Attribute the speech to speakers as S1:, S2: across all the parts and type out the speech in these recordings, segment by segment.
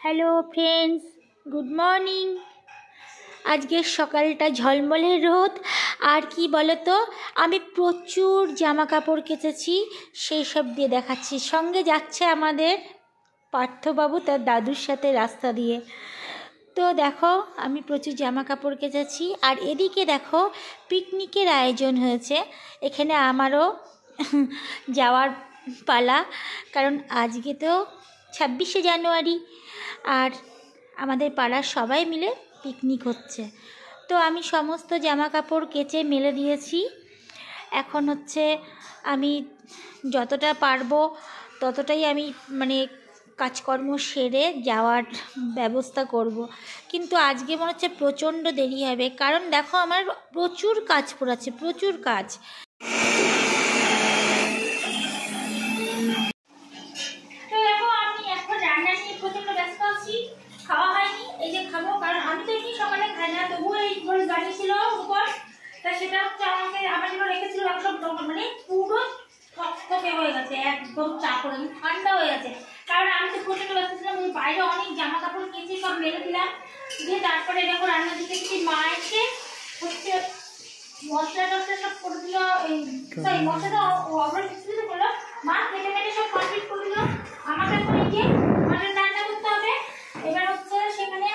S1: Hello friends, good morning. আজকের সকালটা ঝলমলে রোদ। আর কি বলো তো, আমি প্রচুর জামা কাপড় কেচেছি, সেই সব দিয়ে দেখাচ্ছি। সঙ্গে যাচ্ছে আমাদের পার্থবাবু তার দাদুর সাথে রাস্তা দিয়ে। তো দেখো, আমি প্রচুর জামা কাপড় কেচেছি। আর এদিকে দেখো, পিকনিকের আয়োজন হয়েছে। এখানে আমারও যাওয়ার পালা, কারণ আজকে তো 26শে জানুয়ারি আর আমাদের পাড়ার সবাই মিলে পিকনিক হচ্ছে। তো আমি সমস্ত জামা কাপড় কেচে মেলে দিয়েছি। এখন হচ্ছে আমি যতটা পারবো ততটাই আমি কাজকর্ম সেরে যাওয়ার ব্যবস্থা করব। কিন্তু আজকে মনে হচ্ছে প্রচণ্ড দেরি হবে, কারণ দেখো আমার প্রচুর কাজ পড়েছে, প্রচুর কাজ। তো দেখো, আমি এখন রান্না নিয়ে প্রচণ্ড ব্যস্ত আছি। খাওয়া হয়নি, এই যে খাবো, কারণ আমি তো এমনি সকালে খাই না, তবুও এই গাড়ি ছিল উপর, তা সেটা হচ্ছে আমার জন্য রেখেছিল একদম পুরো থকথকে হয়ে গেছে, একদম চাপড়ে ঠান্ডা হয়ে গেছে। কারণ আমি তো প্রচণ্ড ব্যস্ত ছিলাম, বাইরে অনেক জামা কাপড় কেচে সব মেরে দিলাম, দিয়ে তারপরে দেখো রান্না দিতে গেছি। মা এসে হচ্ছে মশলা টসলা সব করে দিল, সরি মশলাটা অর্ডার দিতে করলো, মা কেটে কেটে সব কমপ্লিট করে দিল। আমাকে এখন এই যে মটন রান্না করতে হবে। এবার হচ্ছে সেখানে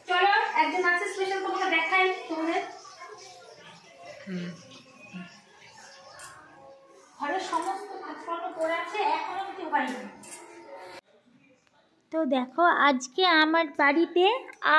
S1: চলো একজন আছে স্পেশাল, তোমাকে দেখাই তোমাদের। ঘরের সমস্ত কাজকর্ম করে আছে, এখনো কিছু হয়নি। তো দেখো, আজকে আমার বাড়িতে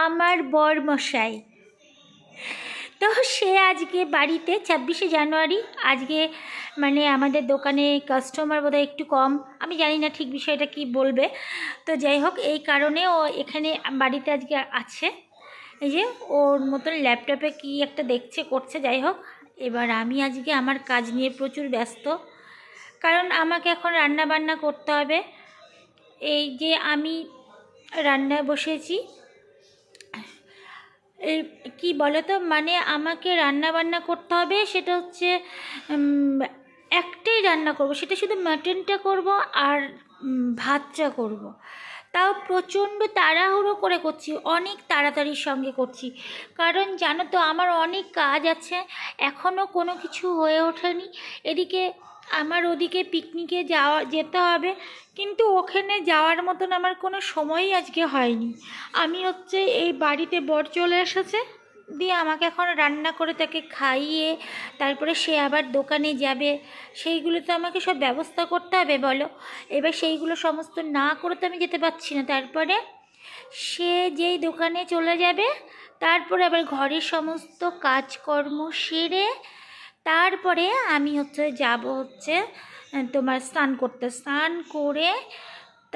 S1: আমার বরমশাই, তো সে আজকে বাড়িতে 26শে জানুয়ারি। আজকে আমাদের দোকানে কাস্টমার বোধহয় একটু কম, আমি জানি না ঠিক বিষয়টা কি বলবে। তো যাই হোক, এই কারণে ও এখানে বাড়িতে আজকে আছে। এই যে ওর মতন ল্যাপটপে কি একটা দেখছে, করছে। যাই হোক, এবার আমি আজকে আমার কাজ নিয়ে প্রচুর ব্যস্ত, কারণ আমাকে এখন রান্না বান্না করতে হবে। এই যে আমি রান্নায় বসেছি, এই কি বলো তো, আমাকে রান্না বান্না করতে হবে। সেটা হচ্ছে একটাই রান্না করব, সেটা শুধু মাটনটা করব আর ভাতটা করব। তাও প্রচণ্ড তাড়াহুড়ো করে করছি, অনেক তাড়াতাড়ির সঙ্গে করছি, কারণ জানো তো আমার অনেক কাজ আছে, এখনও কোনো কিছু হয়ে ওঠেনি। এদিকে আমার ওদিকে পিকনিকে যেতে হবে, কিন্তু ওখানে যাওয়ার মতন আমার কোনো সময়ই আজকে হয়নি। আমি হচ্ছে এই বাড়িতে বর চলে এসেছে, দিয়ে আমাকে এখন রান্না করে তাকে খাইয়ে তারপরে সে আবার দোকানে যাবে, সেইগুলো তো আমাকে সব ব্যবস্থা করতে হবে বলো। এবার সেইগুলো সমস্ত না করে তো আমি যেতে পারছি না। তারপরে সে যেই দোকানে চলে যাবে, তারপরে আবার ঘরের সমস্ত কাজকর্ম সেরে তারপরে আমি যাব তোমার স্নান করতে। স্নান করে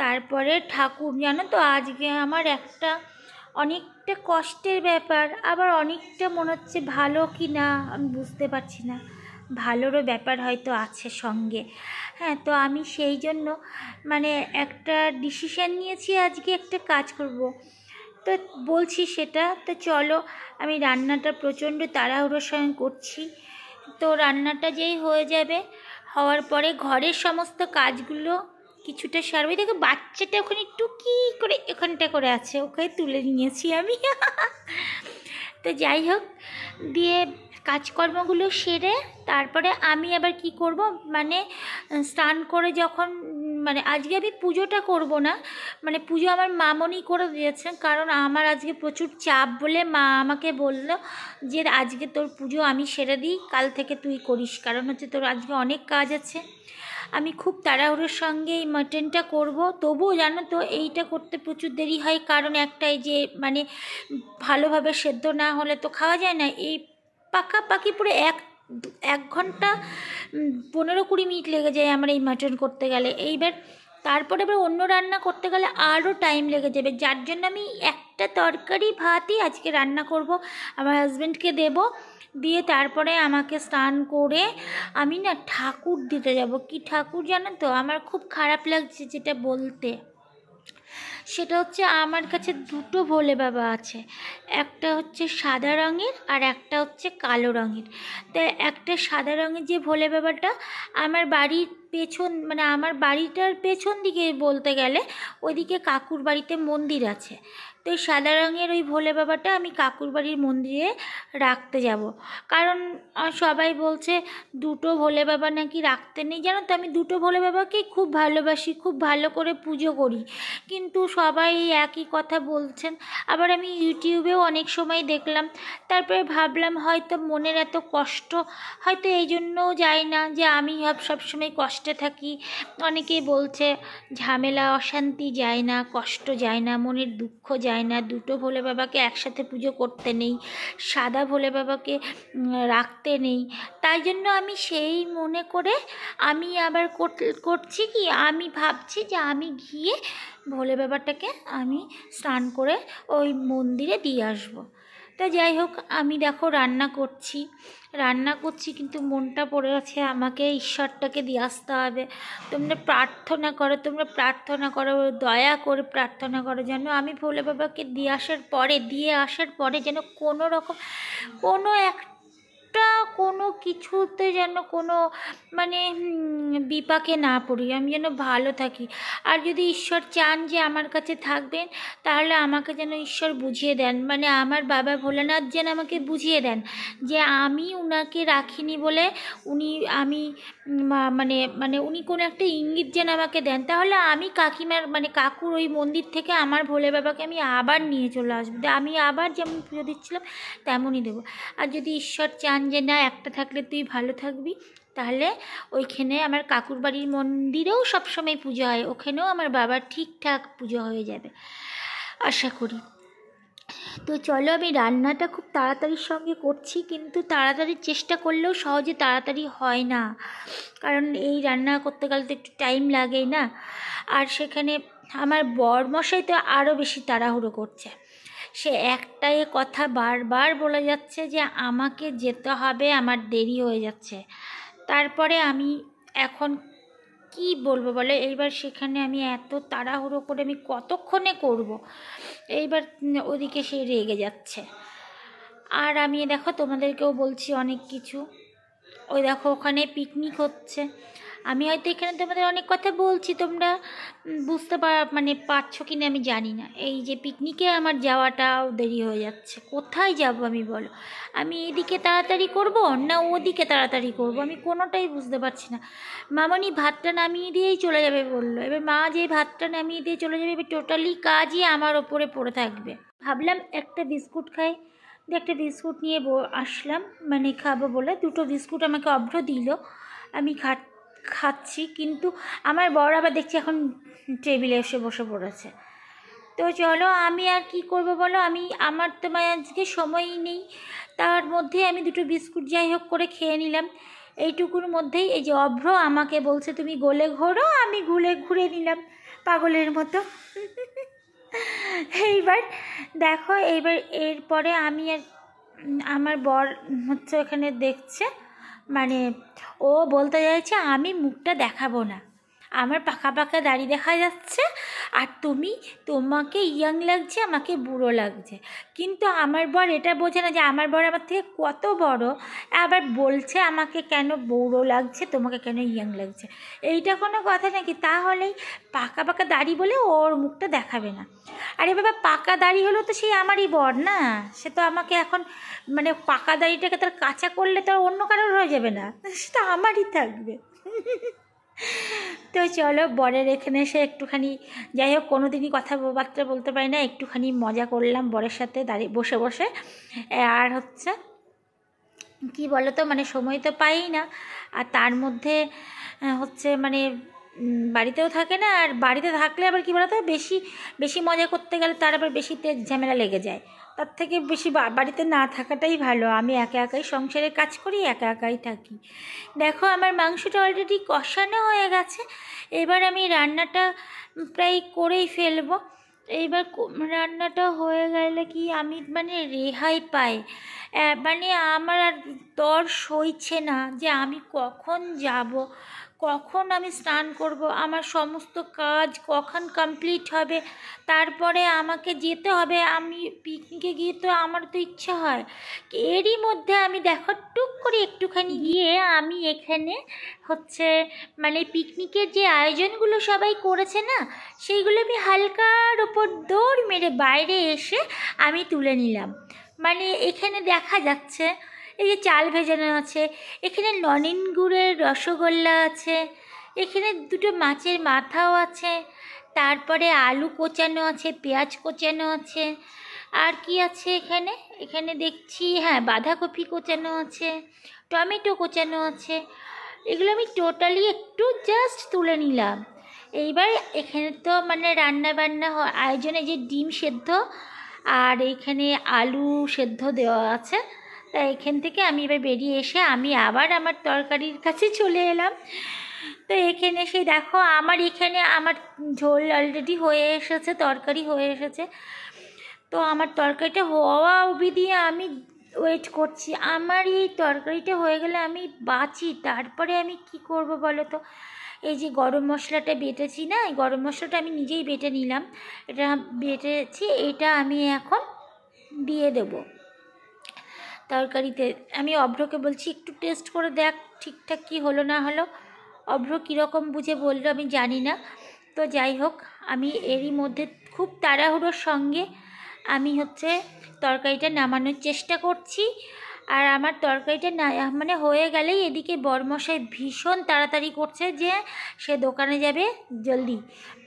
S1: তারপরে ঠাকুর, জানো তো আজকে আমার একটা অনেকটা কষ্টের ব্যাপার, আবার অনেকটা মনে হচ্ছে ভালো কি না আমি বুঝতে পারছি না, ভালোরও ব্যাপার হয়তো আছে সঙ্গে। হ্যাঁ, তো আমি সেই জন্য একটা ডিসিশান নিয়েছি, আজকে একটা কাজ করব, তো বলছি সেটা। তো চলো, আমি রান্নাটা প্রচণ্ড তাড়াহুড়োর সঙ্গে করছি। তো রান্নাটা যেই হয়ে যাবে, হওয়ার পরে ঘরের সমস্ত কাজগুলো কিছুটা সারবে। দেখো বাচ্চাটা ওখানে একটু কী করে এখানটা করে আছে, ওকে তুলে নিয়েছি আমি। তো যাই হোক, দিয়ে কাজকর্মগুলো সেরে তারপরে আমি আবার কি করব, স্নান করে যখন আজকে আমি পুজোটা করব না, পুজো আমার মামনি করে দিয়েছেন, কারণ আমার আজকে প্রচুর চাপ বলে মা আমাকে বলল যে আজকে তোর পুজো আমি সেরে দিই, কাল থেকে তুই করিস, কারণ হচ্ছে তোর আজকে অনেক কাজ আছে। আমি খুব তাড়াহুড়োর সঙ্গে এই মাটনটা করব, তবুও জানো তো এইটা করতে প্রচুর দেরি হয়, কারণ একটাই যে ভালোভাবে সেদ্ধ না হলে তো খাওয়া যায় না। এই পাকাপাকি পুরো এক ঘন্টা 15-20 মিনিট লেগে যায় আমার এই মাটন করতে গেলে। এইবার তারপরে আবার অন্য রান্না করতে গেলে আরও টাইম লেগে যাবে, যার জন্য আমি একটা তরকারি ভাতই আজকে রান্না করব, আমার হাজব্যান্ডকে দেব, দিয়ে তারপরে আমাকে স্নান করে আমি না ঠাকুর দিতে যাব। কি ঠাকুর জানো তো, আমার খুব খারাপ লাগছে যেটা বলতে, সেটা হচ্ছে আমার কাছে দুটো ভোলে বাবা আছে, একটা হচ্ছে সাদা রঙের আর একটা হচ্ছে কালো রঙের। তো একটা সাদা রঙের যে ভোলে বাবাটা আমার বাড়ির পেছন মানে আমার বাড়িটার পেছন দিকে বলতে গেলে ওইদিকে কাকুর বাড়িতে মন্দির আছে। তো ওই সাদা রঙের ওই ভোলে বাবাটা আমি কাকুর বাড়ির মন্দিরে রাখতে যাব। কারণ সবাই বলছে দুটো ভোলে বাবা নাকি রাখতে নেই। জানো তো আমি দুটো ভোলে বাবাকেই খুব ভালোবাসি, খুব ভালো করে পুজো করি, কিন্তু সবাই একই কথা বলছেন। আবার আমি ইউটিউবেও অনেক সময় দেখলাম, তারপরে ভাবলাম হয়তো মনের এত কষ্ট, হয়তো এই জন্যও যাই না যে আমি সবসময় কষ্টে থাকি। অনেকেই বলছে ঝামেলা অশান্তি যায় না, কষ্ট যায় না, মনের দুঃখ যায় না, দুটো ভোলে বাবাকে একসাথে পুজো করতে নেই, সাদা ভোলে বাবাকে রাখতে নেই। তাই জন্য আমি সেই মনে করে আমি আবার করছি কি, আমি ভাবছি যে আমি গিয়ে ভোলে বাবাটাকে আমি স্নান করে ওই মন্দিরে দিয়ে আসবো। তা যাই হোক, আমি দেখো রান্না করছি কিন্তু মনটা পড়ে আছে আমাকে ঈশ্বরটাকে দিয়ে আসতে হবে। তোমরা প্রার্থনা করো, দয়া করে প্রার্থনা করো যেন আমি ভোলে বাবাকে দিয়ে আসার পরে যেন কোনো রকম কোনো কিছুতে যেন কোনো মানে বিপাকে না পড়ি, আমি যেন ভালো থাকি। আর যদি ঈশ্বর চান যে আমার কাছে থাকবেন, তাহলে আমাকে যেন ঈশ্বর বুঝিয়ে দেন, মানে আমার বাবা ভোলানাথ যেন আমাকে বুঝিয়ে দেন যে আমি উনাকে রাখিনি বলে উনি কোনো একটা ইঙ্গিত যেন আমাকে দেন। তাহলে আমি কাকুর ওই মন্দির থেকে আমার ভোলে বাবাকে আমি আবার নিয়ে চলে আসবো, আমি আবার যেমন পুজো দিচ্ছিলাম তেমনই দেবো। আর যদি ঈশ্বর চান যে না একটা থাকলে তুই ভালো থাকবি, তাহলে ওইখানে আমার কাকুর বাড়ির মন্দিরেও সবসময় পুজো হয়, ওখানেও আমার বাবার ঠিকঠাক পুজো হয়ে যাবে আশা করি। তো চলো, আমি রান্নাটা খুব তাড়াতাড়ির সঙ্গে করছি, কিন্তু তাড়াতাড়ির চেষ্টা করলেও সহজে তাড়াতাড়ি হয় না, কারণ এই রান্না করতে গেলে তো একটু টাইম লাগেই না। আর সেখানে আমার বরমশাই তো আরও বেশি তাড়াহুড়ো করছে, সে একটাই কথা বারবার বলে যাচ্ছে যে আমাকে যেতে হবে, আমার দেরি হয়ে যাচ্ছে। তারপরে আমি এখন কি বলবো বলে, এইবার সেখানে আমি এত তাড়াহুড়ো করে আমি কতক্ষণে করব। এইবার ওদিকে সে রেগে যাচ্ছে, আর আমি দেখো তোমাদেরকেও বলছি অনেক কিছু। ওই দেখো ওখানে পিকনিক হচ্ছে, আমি হয়তো এখানে তোমাদের অনেক কথা বলছি, তোমরা বুঝতে পারছো কি না আমি জানি না। এই যে পিকনিকে আমার যাওয়াটাও দেরি হয়ে যাচ্ছে, কোথায় যাব আমি বলো? আমি এদিকে তাড়াতাড়ি করব না ওদিকে তাড়াতাড়ি করব, আমি কোনোটাই বুঝতে পারছি না। মামনি ভাতটা নামিয়ে দিয়েই চলে যাবে বললো, এবার মা যে ভাতটা নামিয়ে দিয়ে চলে যাবে, এবার টোটালি কাজই আমার ওপরে পড়ে থাকবে। ভাবলাম একটা বিস্কুট খাই, একটা বিস্কুট নিয়ে আসলাম, খাবো বলে দুটো বিস্কুট আমাকে অভ্র দিল, আমি খাচ্ছি। কিন্তু আমার বর আবার দেখছি এখন টেবিলে এসে বসে পড়েছে। তো চলো, আমি আর কি করব বলো, আমার তো আজকে সময়ই নেই, তার মধ্যে আমি দুটো বিস্কুট যাই হোক করে খেয়ে নিলাম। এইটুকুর মধ্যেই এই যে অভ্র আমাকে বলছে তুমি গোলে ঘোরো, আমি ঘুরে নিলাম পাগলের মতো। এইবার দেখো, এরপরে আমি আর আমার বর হচ্ছে ওখানে দেখছে, ও বলতে চাইছে আমি মুখটা দেখাবো না, আমার পাকা দাড়ি দেখা যাচ্ছে, আর তোমাকে ইয়াং লাগছে, আমাকে বুড়ো লাগছে। কিন্তু আমার বর এটা বোঝে না যে আমার বর আমার থেকে কত বড়, আবার বলছে আমাকে কেন বুড়ো লাগছে, তোমাকে কেন ইয়াং লাগছে। এইটা কোনো কথা নাকি? তাহলেই পাকা দাড়ি বলে ওর মুখটা দেখাবে না। আরে বাবা, পাকা দাড়ি হলো তো সেই আমারই বর না, সে তো আমাকে এখন পাকা দাড়িটাকে তার কাঁচা করলে তো অন্য কারোর হয়ে যাবে না, সেটা আমারই থাকবে। তো চলো, বরের এখানে এসে একটুখানি যাই হোক, কোনো দিনই কথাবার্তা বলতে পারি না, একটুখানি মজা করলাম বরের সাথে দাঁড়িয়ে বসে। আর হচ্ছে কি বলো তো, সময় তো পাই না, আর তার মধ্যে হচ্ছে বাড়িতেও থাকে না, আর বাড়িতে থাকলে আবার কী বলো তো, বেশি মজা করতে গেলে তার আবার বেশি তেজ ঝামেলা লেগে যায়। তার থেকে বেশি বাড়িতে না থাকাটাই ভালো, আমি একাই সংসারে কাজ করি, একাই থাকি। দেখো আমার মাংসটা অলরেডি কষানো হয়ে গেছে, এবার আমি রান্নাটা প্রায় করেই ফেলবো। এইবার রান্নাটা হয়ে গেলে কি আমি রেহাই পাই, আমার আর তর সইছে না যে আমি কখন যাব, কখন আমি স্নান করব, আমার সমস্ত কাজ কখন কমপ্লিট হবে, তারপরে আমাকে যেতে হবে। আমি পিকনিকে গিয়ে তো আমার তো ইচ্ছা হয়, এরই মধ্যে আমি দেখো টুক করে একটুখানি গিয়ে আমি এখানে হচ্ছে মানে পিকনিকের যে আয়োজনগুলো সবাই করেছে না, সেইগুলো আমি হালকার ওপর দৌড় মেরে বাইরে এসে আমি তুলে নিলাম। মানে এখানে দেখা যাচ্ছে এই যে চাল ভেজানো আছে, এখানে নলেন গুড়ের রসগোল্লা আছে, এখানে দুটো মাছের মাথাও আছে, তারপরে আলু কোচানো আছে, পেঁয়াজ কোচানো আছে, আর কি আছে এখানে, এখানে দেখছি হ্যাঁ বাঁধাকপি কোচানো আছে, টমেটো কোচানো আছে। এগুলো আমি টোটালি একটু জাস্ট তুলে নিলাম। এইবার এখানে তো মানে রান্না বান্না আয়োজনে যে ডিম সেদ্ধ আর এখানে আলু সেদ্ধ দেওয়া আছে, তাই এখান থেকে আমি এবার বেরিয়ে এসে আমি আবার আমার তরকারির কাছে চলে এলাম। তো এখানে সেই দেখো আমার এখানে আমার ঝোল অলরেডি হয়ে এসেছে, তরকারি হয়ে এসেছে। তো আমার তরকারিটা হওয়া অবধি আমি ওয়েট করছি। আমার এই তরকারিটা হয়ে গেলে আমি বাঁচি, তারপরে আমি কি করব বলো তো। এই যে গরম মশলাটা বেটেছি না, এই গরম মশলাটা আমি নিজেই বেটে নিলাম, এটা বেটেছি, এটা আমি এখন দিয়ে দেবো তরকারিতে। আমি অভ্রকে বলছি একটু টেস্ট করে দেখ ঠিকঠাক কি হলো না হলো। অভ্র কীরকম বুঝে বললো আমি জানি না। তো যাই হোক, আমি এরই মধ্যে খুব তাড়াহুড়োর সঙ্গে আমি হচ্ছে তরকারিটা নামানোর চেষ্টা করছি। আর আমার তরকারিটা না মানে হয়ে গেলেই এদিকে বরমশাই ভীষণ তাড়াতাড়ি করছে যে সে দোকানে যাবে জলদি,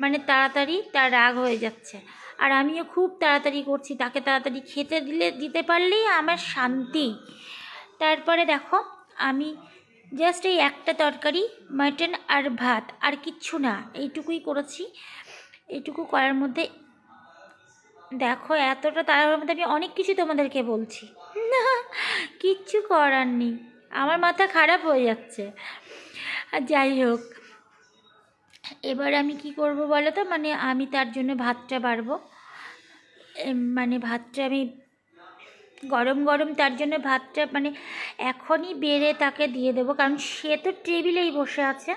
S1: মানে তাড়াতাড়ি তার রাগ হয়ে যাচ্ছে। আর আমিও খুব তাড়াতাড়ি করছি, তাকে তাড়াতাড়ি খেতে দিতে পারলেই আমার শান্তি। তারপরে দেখো আমি জাস্ট এই একটা তরকারি, মাটন আর ভাত, আর কিচ্ছু না, এইটুকুই করেছি। এইটুকু করার মধ্যে দেখো এতটা তাড়াহুড়োর মধ্যে আমি অনেক কিছু তোমাদেরকে বলছি না, কিচ্ছু করার নেই, আমার মাথা খারাপ হয়ে যাচ্ছে। আর যাই হোক, এবার আমি কি করব বলো তো, মানে আমি তার জন্য ভাতটা বাড়বো, মানে ভাতটা আমি গরম গরম তার জন্য ভাতটা মানে এখনই বেড়ে তাকে দিয়ে দেবো, কারণ সে তো টেবিলেই বসে আছে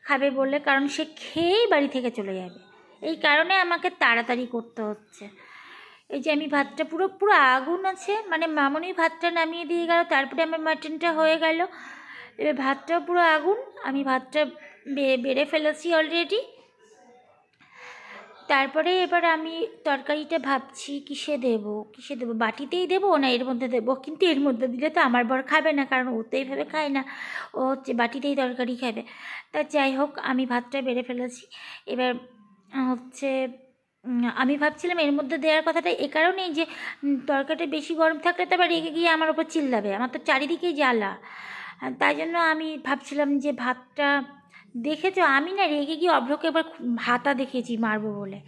S1: খাবে বলে, কারণ সে খেয়েই বাড়ি থেকে চলে যাবে, এই কারণে আমাকে তাড়াতাড়ি করতে হচ্ছে। এই যে আমি ভাতটা পুরো পুরো আগুন আছে, মানে মামনি ভাতটা নামিয়ে দিয়ে গেল, তারপরে আমার মাটনটা হয়ে গেল, এবার ভাতটা পুরো আগুন, আমি ভাতটা বেড়ে ফেলেছি অলরেডি। তারপরে এবার আমি তরকারিটা ভাবছি কিসে দেবো, বাটিতেই দেবো না এর মধ্যে দেবো, কিন্তু এর মধ্যে দিলে তো আমার বর খাবে না, কারণ ও তো এইভাবে খায় না, ও হচ্ছে বাটিতেই তরকারি খাবে। তা যাই হোক, আমি ভাতটা বেড়ে ফেলেছি। এবার হচ্ছে আমি ভাবছিলাম এর মধ্যে দেওয়ার কথাটা এ কারণেই যে তরকারিটা বেশি গরম থাকলে তো আবার রেগে গিয়ে আমার ওপর চিল্লাবে, আমার তো চারিদিকেই জ্বালা। তাই জন্য আমি ভাবছিলাম যে ভাতটা, দেখেছো আমি না রেগে গিয়ে অভ্রকে এবার হাতা দেখিয়েছি মারবো বলে,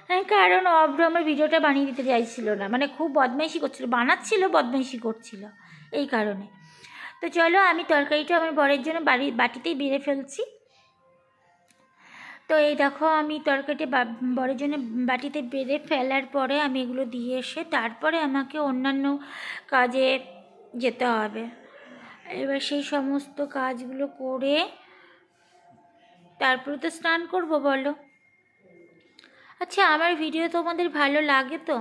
S1: হ্যাঁ, কারণ অভ্র আমার ভিডিওটা বানিয়ে দিতে চাইছিল না, মানে খুব বদমাইশি করছিল, বানাচ্ছিল বদমাইশি করছিল এই কারণে। তো চলো আমি তরকারিটা আমার বরের জন্য বাটিতেই বেড়ে ফেলছি। তো এই দেখো আমি তরকারিটা বরের জন্য বাটিতে বেড়ে ফেলার পরে আমি এগুলো দিয়ে এসে তারপরে আমাকে অন্যান্য কাজে যেতে হবে। এবার সেই সমস্ত কাজগুলো করে তারপরে তো স্নান করবো বলো। আচ্ছা, আমার ভিডিও তোমাদের ভালো লাগে তো?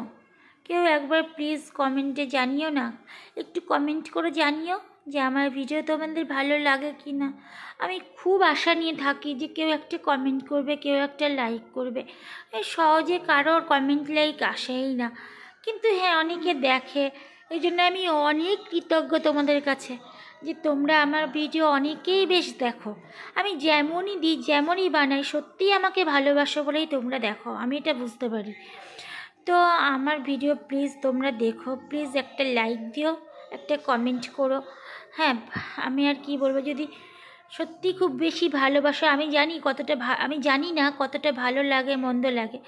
S1: কেউ একবার প্লিজ কমেন্টে জানিও না, একটু কমেন্ট করে জানিও যে আমার ভিডিও তোমাদের ভালো লাগে কি না। আমি খুব আশা নিয়ে থাকি যে কেউ একটা কমেন্ট করবে, কেউ একটা লাইক করবে। সহজে কারোর কমেন্ট লাইক আসেই না, কিন্তু হ্যাঁ অনেকে দেখে, এই জন্য আমি অনেক কৃতজ্ঞ তোমাদের কাছে যে তোমরা আমার ভিডিও অনেকেই বেশ দেখো। আমি যেমনই দিই যেমনই বানাই সত্যিই আমাকে ভালোবাসো বলেই তোমরা দেখো, আমি এটা বুঝতে পারি। তো আমার ভিডিও প্লিজ তোমরা দেখো, প্লিজ একটা লাইক দিও, একটা কমেন্ট করো। হ্যাঁ, আমি আর কি বলবো, যদি সত্যি খুব বেশি ভালোবাসো, আমি জানি কতটা আমি জানি না কতটা ভালো লাগে মন্দ লাগে,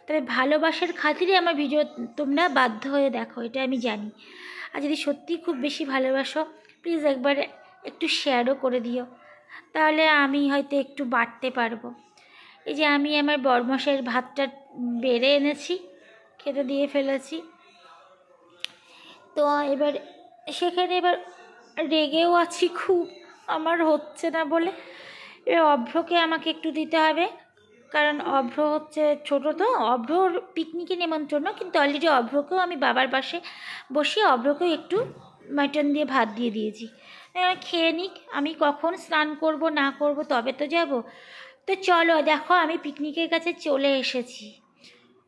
S1: তবে ভালোবাসার খাতিরে আমার ভিডিও তোমরা বাধ্য হয়ে দেখো, এটা আমি জানি। আর যদি সত্যি খুব বেশি ভালোবাসো প্লিজ একবার একটু শেয়ারও করে দিও, তাহলে আমি হয়তো একটু বাড়তে পারবো। এই যে আমি আমার বরমশাইয়ের ভাতটা বেড়ে এনেছি, খেতে দিয়ে ফেলেছি। তো এবার সেখানে এবার রেগেও আছি খুব, আমার হচ্ছে না বলে। এ অভ্রকে আমাকে একটু দিতে হবে, কারণ অভ্র হচ্ছে ছোটো, তো অভ্রর পিকনিকে নেমন্ত্রণ, কিন্তু অলরেডি অভ্রকেও আমি বাবার পাশে বসিয়ে অভ্রকেও একটু মাটন দিয়ে ভাত দিয়ে দিয়েছি। খেয়ে নিক, আমি কখন স্নান করব না করব তবে তো যাব। তো চলো, দেখো আমি পিকনিকের কাছে চলে এসেছি।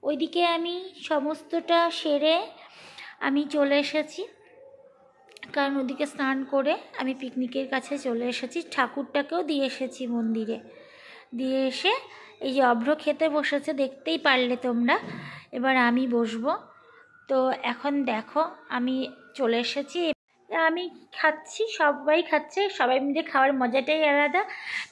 S1: ওইদিকে আমি সমস্তটা সেরে আমি চলে এসেছি, কারণ ওদিকে স্নান করে আমি পিকনিকের কাছে চলে এসেছি। ঠাকুরটাকেও দিয়ে এসেছি মন্দিরে, দিয়ে এসে এই যে অভ্র খেতে বসেছে, দেখতেই পারলে তোমরা। এবার আমি বসবো। তো এখন দেখো আমি চলে এসেছি, আমি খাচ্ছি, সবাই খাচ্ছে, সবাই মিলে খাওয়ার মজাটাই আলাদা।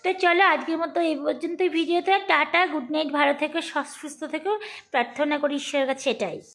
S1: তো চলো আজকের মতো এই পর্যন্ত ভিডিওতে। টাটা, গুড নাইট, ভালো থেকো, সুস্থ থেকো, প্রার্থনা করি ঈশ্বরের কাছে এটাই।